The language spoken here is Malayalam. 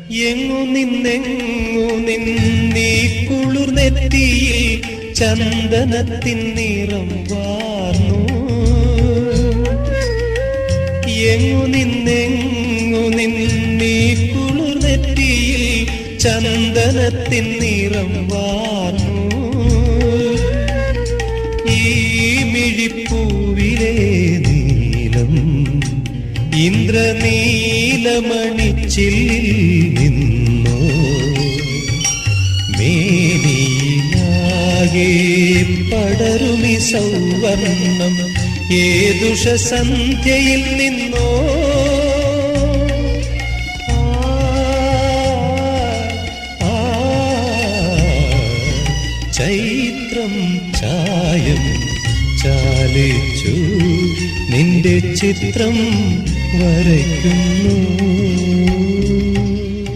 എങ്ങു നിന്നീ കുളിർനെറ്റിയിൽ ചന്ദനത്തിൻ നിറം വാർന്നു. എങ്ങു നിന്നീ കുളിർനെറ്റിയിൽ ചന്ദനത്തിൻ നിറം വാർന്നു. ഈ മിഴിപ്പൂവിലെ നീലം ഇന്ദ്രനീലമണിച്ചില്ലിൽ നിന്നോ മേനിയിലാകെ പടരുമി സൗവർണം ഏതുഷസന്ധ്യയിൽ നിന്നോ ചൈത്രം ചായം ചാലിച്ചു നിന്റെ ചിത്രം വരയ്ക്കുന്നു.